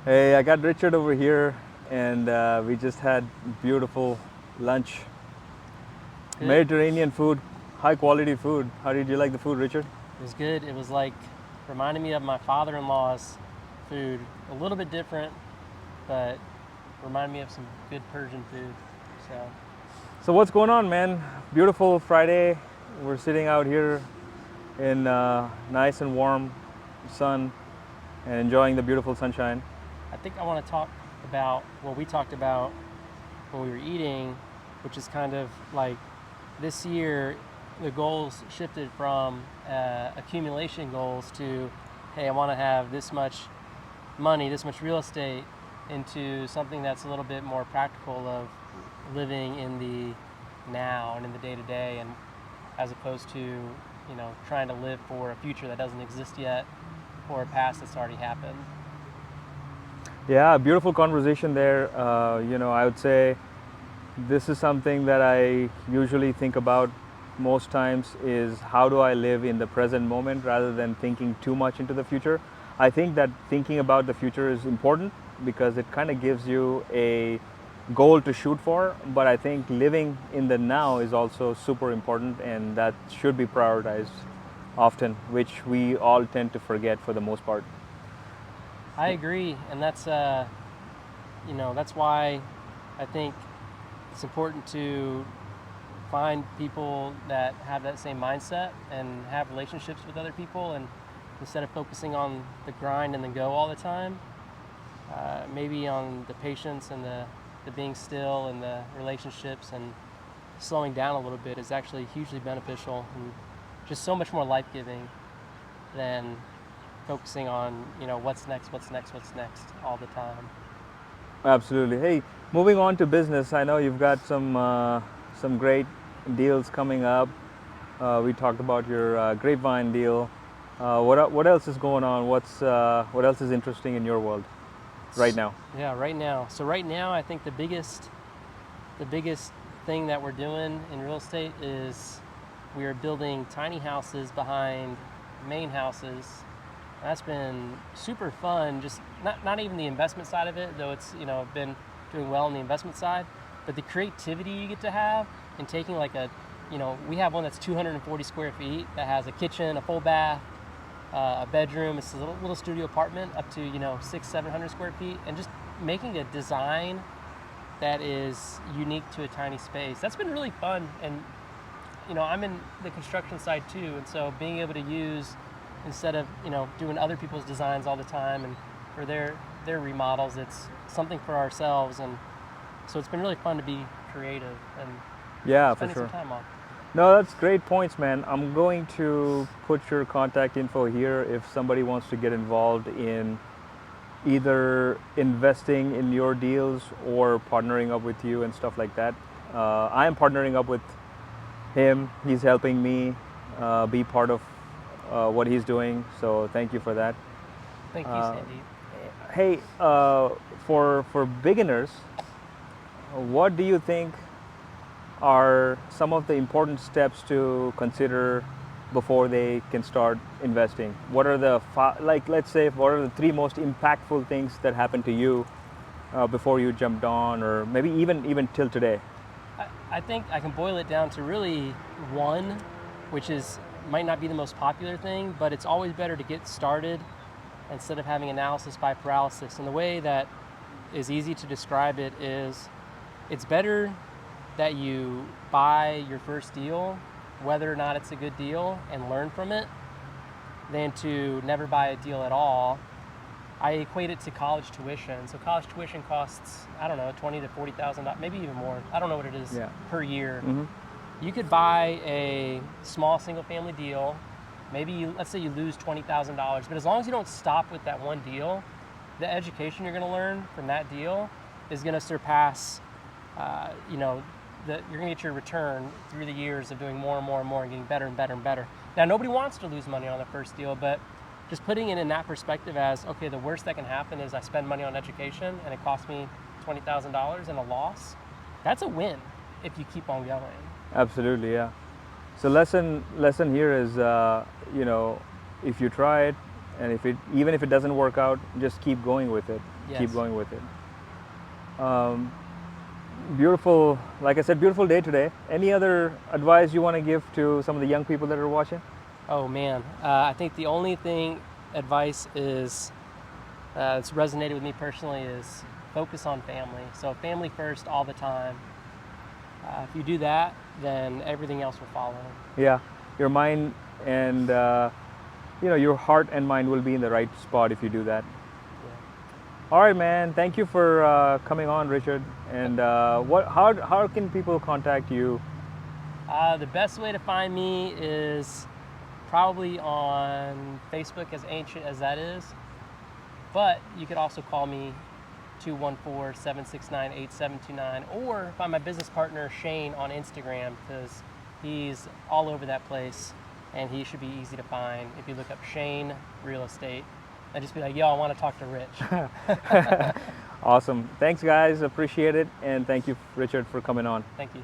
Hey, I got Richard over here, and we just had beautiful lunch. Good. Mediterranean food, high quality food. How did you like the food, Richard? It was good. It was like reminding me of my father-in-law's food. A little bit different, but reminded me of some good Persian food. So So, what's going on, man? Beautiful Friday. We're sitting out here in nice and warm sun and enjoying the beautiful sunshine. I think I want to talk about what we talked about when we were eating, which is kind of like this year the goals shifted from accumulation goals to, hey, I want to have this much money, this much real estate, into something that's a little bit more practical of living in the now and in the day to day, and as opposed to trying to live for a future that doesn't exist yet or a past that's already happened. Yeah, beautiful conversation there. I would say this is something that I usually think about most times is how do I live in the present moment rather than thinking too much into the future. I think that thinking about the future is important because it kind of gives you a goal to shoot for, but I think living in the now is also super important and that should be prioritized often, which we all tend to forget for the most part. I agree, and that's why I think it's important to find people that have that same mindset and have relationships with other people, and instead of focusing on the grind and the go all the time, maybe on the patience and the being still and the relationships and slowing down a little bit is actually hugely beneficial and just so much more life-giving than focusing on what's next all the time. Absolutely. Hey, moving on to business, I know you've got some great deals coming up. We talked about your grapevine deal. What else is going on? What else is interesting in your world right now? Yeah, right now. So right now, I think the biggest thing that we're doing in real estate is we are building tiny houses behind main houses. That's been super fun. Just not even the investment side of it, though it's been doing well on the investment side, but the creativity you get to have in taking like we have one that's 240 square feet that has a kitchen, a full bath, a bedroom. It's a little studio apartment up to 600-700 square feet, and just making a design that is unique to a tiny space. That's been really fun, and I'm in the construction side too, and so being able to use, instead of doing other people's designs all the time and for their remodels, it's something for ourselves, and so it's been really fun to be creative and Yeah, for spending some sure. time on. No, that's great points, man. I'm going to put your contact info here if somebody wants to get involved in either investing in your deals or partnering up with you and stuff like that. I am partnering up with him. He's helping me be part of what he's doing. So thank you for that. Thank you, Sandeep. Hey, for beginners, what do you think are some of the important steps to consider before they can start investing? What are like let's say what are the three most impactful things that happened to you before you jumped on, or maybe even till today? I think I can boil it down to really one, which is might not be the most popular thing, but it's always better to get started instead of having analysis by paralysis. And the way that is easy to describe it is, it's better that you buy your first deal, whether or not it's a good deal, and learn from it, than to never buy a deal at all. I equate it to college tuition. So college tuition costs, I don't know, $20,000 to $40,000, maybe even more. I don't know what it is Yeah. per year. You could buy a small single family deal. Maybe let's say you lose $20,000, but as long as you don't stop with that one deal, the education you're going to learn from that deal is going to surpass, you know, you're going to get your return through the years of doing more and more and more and getting better and better and better. Now, nobody wants to lose money on the first deal, but just putting it in that perspective as, okay, the worst that can happen is I spend money on education and it costs me $20,000 in a loss. That's a win if you keep on going. Absolutely, yeah. So lesson here is, if you try it, and even if it doesn't work out, just keep going with it. Yes. Keep going with it. Beautiful, like I said, beautiful day today. Any other advice you want to give to some of the young people that are watching? Oh man, I think the only advice is that's resonated with me personally is focus on family. So family first all the time. If you do that, then everything else will follow. Yeah, your mind and your heart and mind will be in the right spot if you do that. Yeah. All right, man. Thank you for coming on, Richard. And how can people contact you? The best way to find me is probably on Facebook, as ancient as that is. But you could also call me 214-769-8729, or find my business partner Shane on Instagram, because he's all over that place and he should be easy to find. If you look up Shane Real Estate and just be like, yo, I want to talk to Rich. Awesome. Thanks, guys. Appreciate it. And thank you, Richard, for coming on. Thank you.